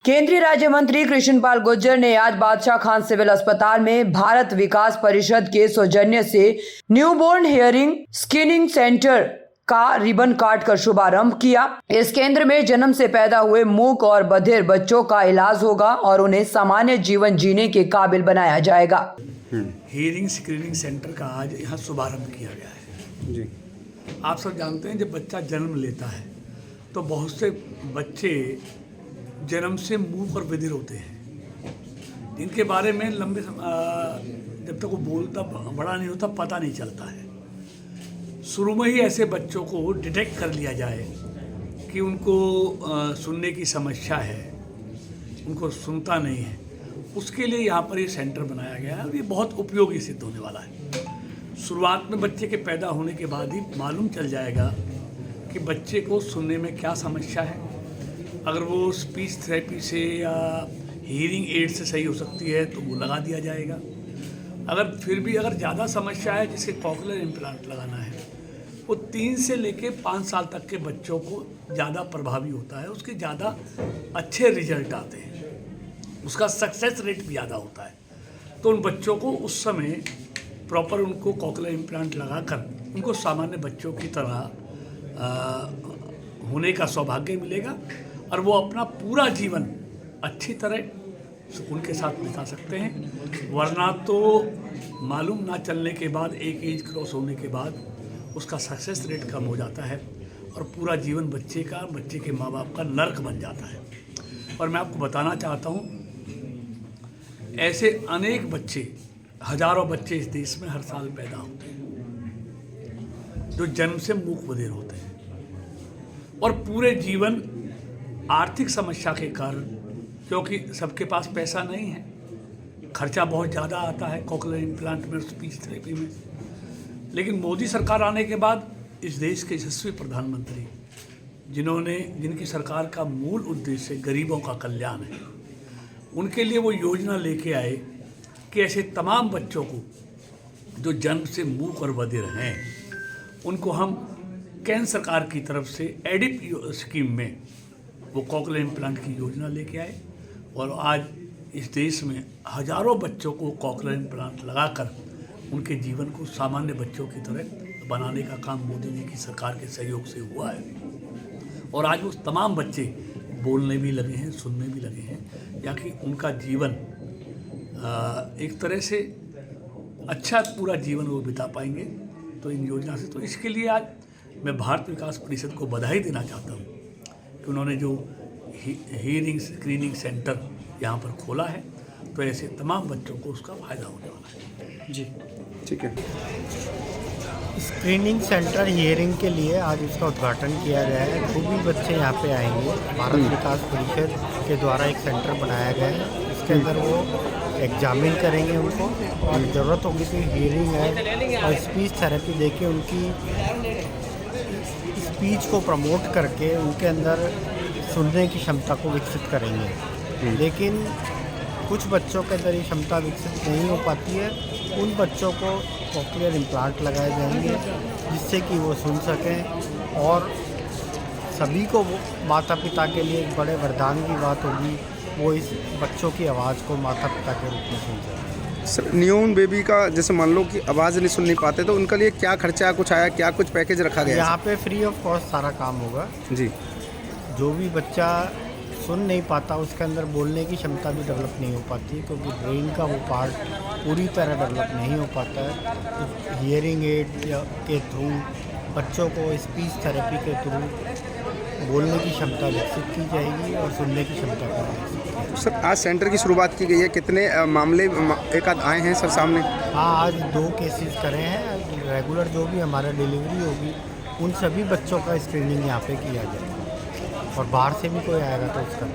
केंद्रीय राज्य मंत्री कृष्णपाल गुर्जर ने आज बादशाह खान सिविल अस्पताल में भारत विकास परिषद के सौजन्य से न्यूबॉर्न हियरिंग स्क्रीनिंग सेंटर का रिबन काट कर शुभारंभ किया। इस केंद्र में जन्म से पैदा हुए मूक और बधिर बच्चों का इलाज होगा और उन्हें सामान्य जीवन जीने के काबिल बनाया जाएगा। हियरिंग स्क्रीनिंग सेंटर का आज यहाँ शुभारंभ किया गया है। जी, आप सब जानते हैं जब बच्चा जन्म लेता है तो बहुत से बच्चे जन्म से मूक और बधिर होते हैं, जिनके बारे में लंबे जब तक वो बोलता बड़ा नहीं होता पता नहीं चलता है। शुरू में ही ऐसे बच्चों को डिटेक्ट कर लिया जाए कि उनको सुनने की समस्या है, उनको सुनता नहीं है, उसके लिए यहाँ पर ये सेंटर बनाया गया है और ये बहुत उपयोगी सिद्ध होने वाला है। शुरुआत में बच्चे के पैदा होने के बाद ही मालूम चल जाएगा कि बच्चे को सुनने में क्या समस्या है। अगर वो स्पीच थेरेपी से या हियरिंग एड से सही हो सकती है तो वो लगा दिया जाएगा। अगर फिर भी अगर ज़्यादा समस्या है जिसे कॉकलियर इम्प्लांट लगाना है, वो 3 से लेके 5 साल तक के बच्चों को ज़्यादा प्रभावी होता है, उसके ज़्यादा अच्छे रिजल्ट आते हैं, उसका सक्सेस रेट भी ज़्यादा होता है। तो उन बच्चों को उस समय प्रॉपर उनको कॉकलियर इम्प्लांट लगाकर उनको सामान्य बच्चों की तरह होने का सौभाग्य मिलेगा और वो अपना पूरा जीवन अच्छी तरह सुकून के साथ बिता सकते हैं। वरना तो मालूम ना चलने के बाद एक एज क्रॉस होने के बाद उसका सक्सेस रेट कम हो जाता है और पूरा जीवन बच्चे के माँ बाप का नर्क बन जाता है। और मैं आपको बताना चाहता हूँ, ऐसे अनेक बच्चे, हजारों बच्चे इस देश में हर साल पैदा होते हैं जो जन्म से मूक बधिर होते हैं और पूरे जीवन आर्थिक समस्या के कारण, क्योंकि सबके पास पैसा नहीं है, खर्चा बहुत ज़्यादा आता है कॉकलियर इम्प्लांट में, स्पीच थेरेपी में। लेकिन मोदी सरकार आने के बाद इस देश के यशस्वी प्रधानमंत्री जिनकी सरकार का मूल उद्देश्य गरीबों का कल्याण है, उनके लिए वो योजना लेके आए कि ऐसे तमाम बच्चों को जो जन्म से मूक और बधिर हैं उनको हम केंद्र सरकार की तरफ से एडिप स्कीम में वो कॉकलियर इम्प्लांट की योजना लेके आए और आज इस देश में हजारों बच्चों को कॉकलियर इम्प्लांट लगाकर उनके जीवन को सामान्य बच्चों की तरह बनाने का काम मोदी जी की सरकार के सहयोग से हुआ है। और आज वो तमाम बच्चे बोलने भी लगे हैं, सुनने भी लगे हैं, या कि उनका जीवन एक तरह से अच्छा पूरा जीवन वो बिता पाएंगे तो इन योजना से। तो इसके लिए आज मैं भारत विकास परिषद को बधाई देना चाहता हूँ कि उन्होंने जो हियरिंग स्क्रीनिंग सेंटर यहाँ पर खोला है, तो ऐसे तमाम बच्चों को उसका फ़ायदा होने वाला है। जी, ठीक है। स्क्रीनिंग सेंटर हियरिंग के लिए आज इसका उद्घाटन किया गया है। जो भी बच्चे यहाँ पे आएंगे, भारत विकास परिषद के द्वारा एक सेंटर बनाया गया है, इसके अंदर वो एग्जामिन करेंगे उनको और ज़रूरत होगी तो हियरिंग है और स्पीच थेरेपी देके उनकी स्पीच को प्रमोट करके उनके अंदर सुनने की क्षमता को विकसित करेंगे। लेकिन कुछ बच्चों के अंदर ये क्षमता विकसित नहीं हो पाती है, उन बच्चों को कॉकलियर इम्प्लांट लगाए जाएंगे जिससे कि वो सुन सकें और सभी को माता पिता के लिए एक बड़े वरदान की बात होगी, वो इस बच्चों की आवाज़ को माता पिता के रूप में सुन सकें। सर, न्यूबॉर्न बेबी का जैसे मान लो कि आवाज़ नहीं सुन नहीं पाते तो उनके लिए क्या खर्चा कुछ आया, क्या कुछ पैकेज रखा गया? यहाँ पे फ्री ऑफ कॉस्ट सारा काम होगा जी। जो भी बच्चा सुन नहीं पाता उसके अंदर बोलने की क्षमता भी डेवलप नहीं हो पाती, क्योंकि ब्रेन का वो पार्ट पूरी तरह डेवलप नहीं हो पाता है। तो हियरिंग एड के थ्रू बच्चों को स्पीच थेरेपी के थ्रू बोलने की क्षमता विकसित की जाएगी और सुनने की क्षमता को विकसित की जाएगी। सर, आज सेंटर की शुरुआत की गई है, कितने मामले एक आध आए हैं सर सामने? हाँ, आज 2 केसेस करे हैं। रेगुलर जो भी हमारा डिलीवरी होगी उन सभी बच्चों का स्क्रीनिंग यहाँ पे किया जाएगा और बाहर से भी कोई आएगा तो उसका